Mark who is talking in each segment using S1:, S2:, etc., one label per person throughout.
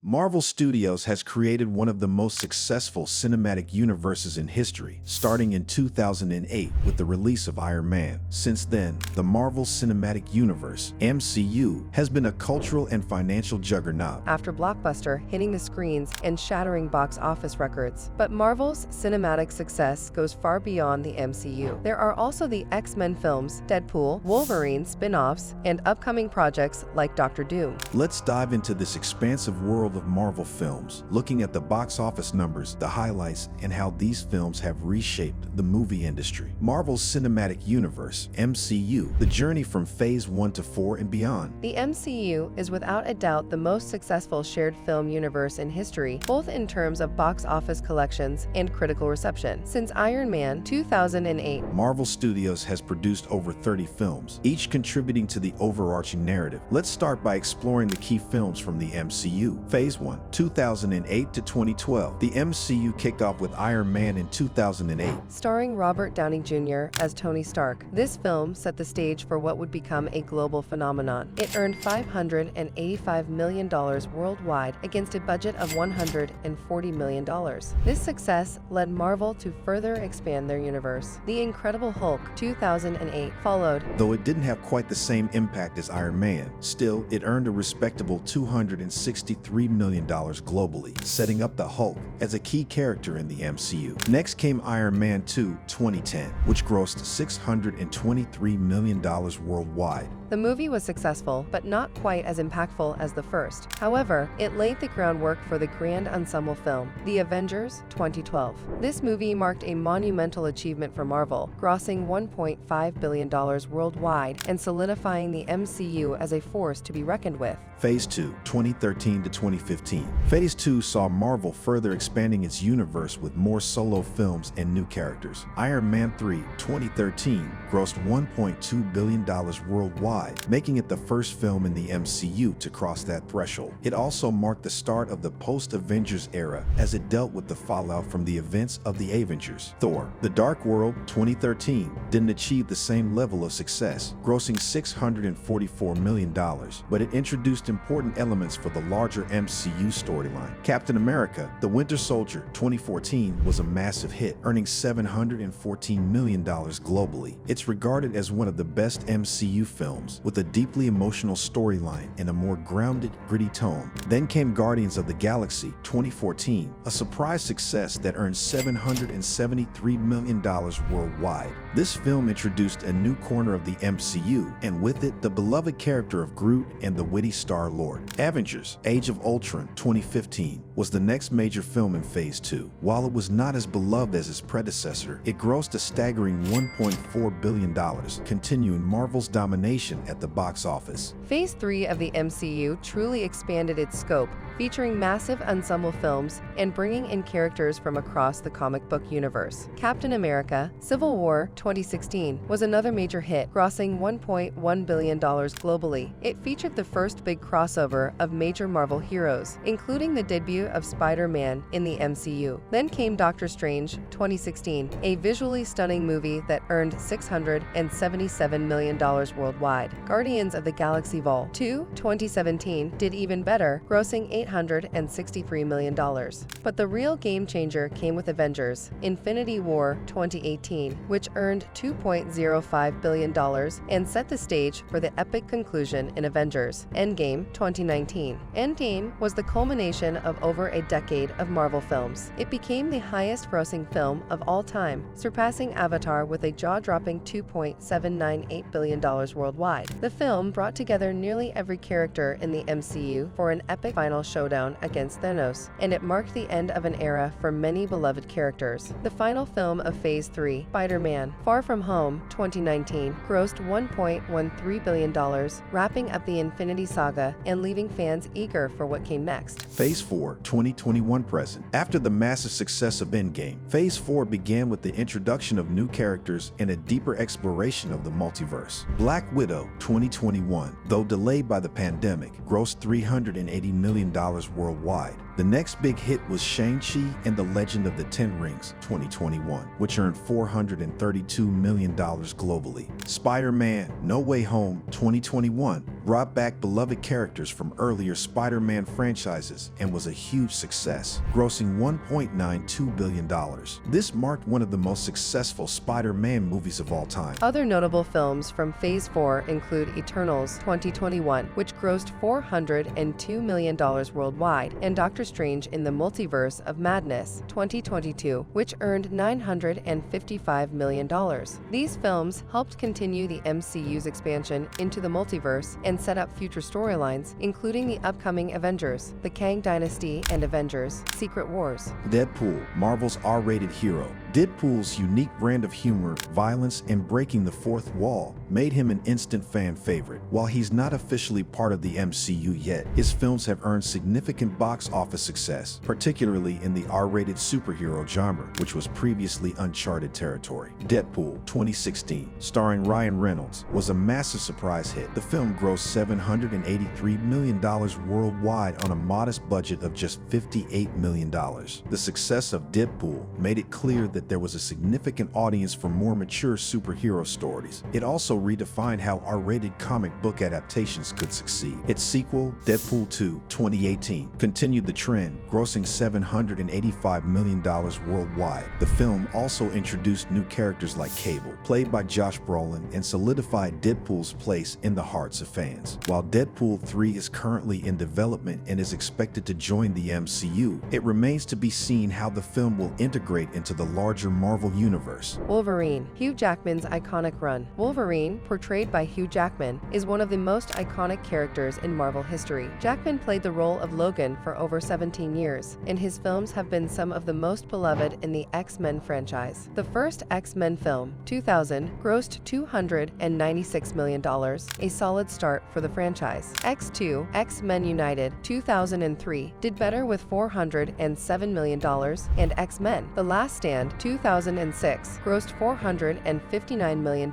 S1: Marvel Studios has created one of the most successful cinematic universes in history, starting in 2008 with the release of Iron Man. Since then, the Marvel Cinematic Universe, MCU, has been a cultural and financial juggernaut.
S2: After Blockbuster hitting the screens and shattering box office records. But Marvel's cinematic success goes far beyond the MCU. There are also the X-Men films, Deadpool, Wolverine spin-offs, and upcoming projects like Doctor Doom.
S1: Let's dive into this expansive world of Marvel films, looking at the box office numbers, the highlights, and how these films have reshaped the movie industry. Marvel's Cinematic Universe, MCU, the journey from Phase 1 to 4 and beyond.
S2: The MCU is without a doubt the most successful shared film universe in history, both in terms of box office collections and critical reception. Since Iron Man 2008,
S1: Marvel Studios has produced over 30 films, each contributing to the overarching narrative. Let's start by exploring the key films from the MCU. Phase 1, 2008 to 2012. The MCU kicked off with Iron Man in 2008.
S2: Starring Robert Downey Jr. as Tony Stark, this film set the stage for what would become a global phenomenon. It earned $585 million worldwide against a budget of $140 million. This success led Marvel to further expand their universe. The Incredible Hulk 2008 followed.
S1: Though it didn't have quite the same impact as Iron Man, still, it earned a respectable $263 million globally, setting up the Hulk as a key character in the MCU. Next came Iron Man 2 2010, which grossed $623 million worldwide.
S2: The movie was successful, but not quite as impactful as the first. However, it laid the groundwork for the grand ensemble film, The Avengers 2012. This movie marked a monumental achievement for Marvel, grossing $1.5 billion worldwide and solidifying the MCU as a force to be reckoned with.
S1: Phase 2, 2013 to 2015. Phase 2 saw Marvel further expanding its universe with more solo films and new characters. Iron Man 3, 2013 grossed $1.2 billion worldwide, making it the first film in the MCU to cross that threshold. It also marked the start of the post-Avengers era as it dealt with the fallout from the events of the Avengers. Thor: The Dark World 2013 didn't achieve the same level of success, grossing $644 million, but it introduced important elements for the larger MCU storyline. Captain America: The Winter Soldier 2014 was a massive hit, earning $714 million globally. It's regarded as one of the best MCU films, with a deeply emotional storyline and a more grounded, gritty tone. Then came Guardians of the Galaxy 2014, a surprise success that earned $773 million worldwide. This film introduced a new corner of the MCU, and with it, the beloved character of Groot and the witty Star-Lord. Avengers: Age of Ultron 2015 was the next major film in Phase 2. While it was not as beloved as its predecessor, it grossed a staggering $1.4 billion, continuing Marvel's domination at the box office.
S2: Phase 3 of the MCU truly expanded its scope, featuring massive ensemble films and bringing in characters from across the comic book universe. Captain America: Civil War 2016 was another major hit, grossing $1.1 billion globally. It featured the first big crossover of major Marvel heroes, including the debut of Spider-Man in the MCU. Then came Doctor Strange 2016, a visually stunning movie that earned $677 million worldwide. Guardians of the Galaxy Vol. 2 2017 did even better, grossing $863 million. But the real game changer came with Avengers: Infinity War 2018, which earned $2.05 billion and set the stage for the epic conclusion in Avengers Endgame 2019. Endgame was the culmination of over a decade of Marvel films. It became the highest-grossing film of all time, surpassing Avatar with a jaw-dropping $2.798 billion worldwide. The film brought together nearly every character in the MCU for an epic final showdown against Thanos, and it marked the end of an era for many beloved characters. The final film of Phase 3, Spider-Man: Far From Home 2019, grossed $1.13 billion, wrapping up the Infinity Saga and leaving fans eager for what came next.
S1: Phase 4, 2021 present. After the massive success of Endgame, Phase 4 began with the introduction of new characters and a deeper exploration of the multiverse. Black Widow 2021, though delayed by the pandemic, grossed $380 million worldwide. The next big hit was Shang-Chi and the Legend of the Ten Rings 2021, which earned $432 million globally. Spider-Man No Way Home 2021 brought back beloved characters from earlier Spider-Man franchises and was a huge success, grossing $1.92 billion. This marked one of the most successful Spider-Man movies of all time.
S2: Other notable films from Phase 4 include Eternals 2021, which grossed $402 million worldwide, and Doctor Strange in the Multiverse of Madness 2022, which earned $955 million. These films helped continue the MCU's expansion into the multiverse and set up future storylines, including the upcoming Avengers, the Kang Dynasty, and Avengers: Secret Wars.
S1: Deadpool, Marvel's R-rated hero. Deadpool's unique brand of humor, violence, and breaking the fourth wall made him an instant fan favorite. While he's not officially part of the MCU yet, his films have earned significant box office success, particularly in the R-rated superhero genre, which was previously uncharted territory. Deadpool 2016, starring Ryan Reynolds, was a massive surprise hit. The film grossed $783 million worldwide on a modest budget of just $58 million. The success of Deadpool made it clear that there was a significant audience for more mature superhero stories. It also redefined how R-rated comic book adaptations could succeed. Its sequel, Deadpool 2 2018, continued the trend, grossing $785 million worldwide. The film also introduced new characters like Cable, played by Josh Brolin, and solidified Deadpool's place in the hearts of fans. While Deadpool 3 is currently in development and is expected to join the MCU, it remains to be seen how the film will integrate into the larger Marvel universe.
S2: Wolverine, Hugh Jackman's iconic run. Wolverine, portrayed by Hugh Jackman, is one of the most iconic characters in Marvel history. Jackman played the role of Logan for over 17 years, and his films have been some of the most beloved in the X-Men franchise. The first X-Men film, 2000, grossed $296 million, a solid start for the franchise. X2, X-Men United, 2003, did better with $407 million, and X-Men: The Last Stand, 2006, grossed $459 million.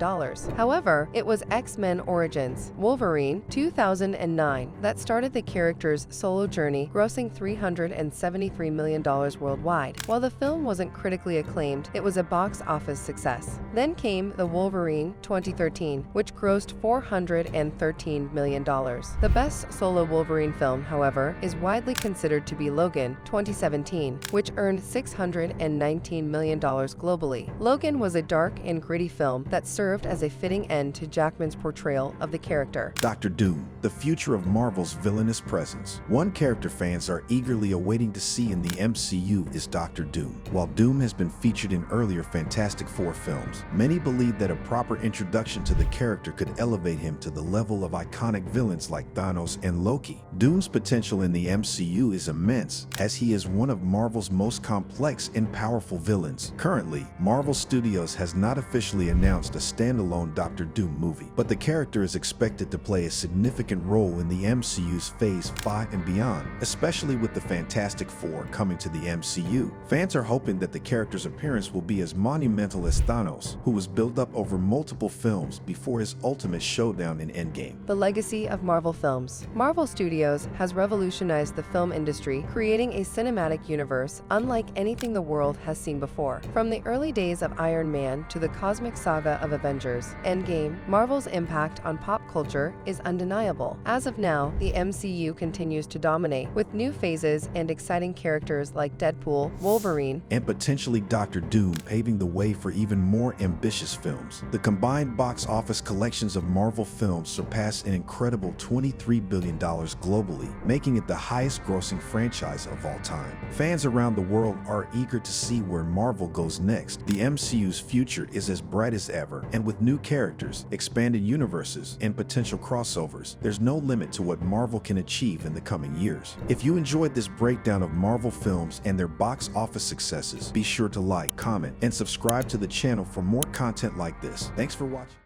S2: However, it was X-Men Origins, Wolverine, 2009, that started the character's solo journey, grossing $373 million worldwide. While the film wasn't critically acclaimed, it was a box office success. Then came The Wolverine 2013, which grossed $413 million. The best solo Wolverine film, however, is widely considered to be Logan 2017, which earned $619 million globally. Logan was a dark and gritty film that served as a fitting end to Jackman's portrayal of the character.
S1: Doctor Doom, the future of Marvel's villainous presence. One character fans are eagerly awaiting to see in the MCU is Doctor Doom. While Doom has been featured in earlier Fantastic Four films, many believe that a proper introduction to the character could elevate him to the level of iconic villains like Thanos and Loki. Doom's potential in the MCU is immense, as he is one of Marvel's most complex and powerful villains. Currently, Marvel Studios has not officially announced a standalone Doctor Doom movie, but the character is expected to play a significant role in the MCU's Phase 5 and beyond, especially with the Fantastic Four coming to the MCU. Fans are hoping that the character's appearance will be as monumental as Thanos, who was built up over multiple films before his ultimate showdown in Endgame.
S2: The legacy of Marvel films. Marvel Studios has revolutionized the film industry, creating a cinematic universe unlike anything the world has seen before. From the early days of Iron Man to the cosmic saga of Avengers: Endgame, Marvel's impact on pop culture is undeniable. As of now, the MCU continues to dominate, with new phases and exciting characters like Deadpool, Wolverine,
S1: and potentially Doctor Doom paving the way for even more ambitious films. The combined box office collections of Marvel films surpassed an incredible $23 billion globally, making it the highest-grossing franchise of all time. Fans around the world are eager to see where Marvel goes next. The MCU's future is as bright as ever, and with new characters, expanded universes, and potential crossovers, there's no limit to what Marvel can achieve in the coming years. If you enjoyed this breakdown of Marvel films and their box office successes, be sure to like, comment, and subscribe to the channel for more content like this. Thanks for watching.